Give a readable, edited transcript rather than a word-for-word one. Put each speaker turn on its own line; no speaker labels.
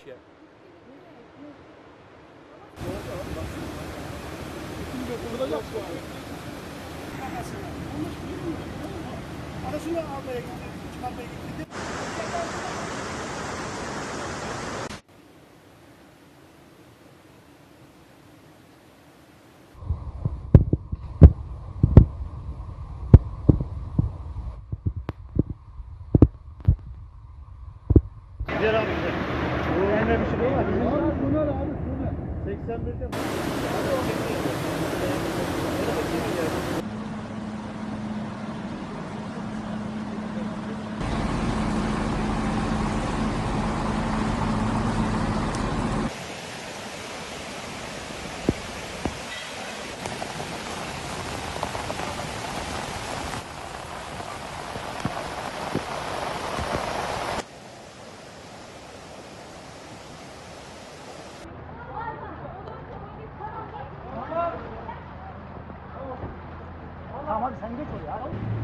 iş ya.
Kurulacak bu abi. Arasını almaya gitti, çıkarmaya gitti.
Gider abi gider. Bu önemli bir şey değil mi?
Bunlar abi, bunlar.
81'de mi?
Tamam hadi sen geç oraya.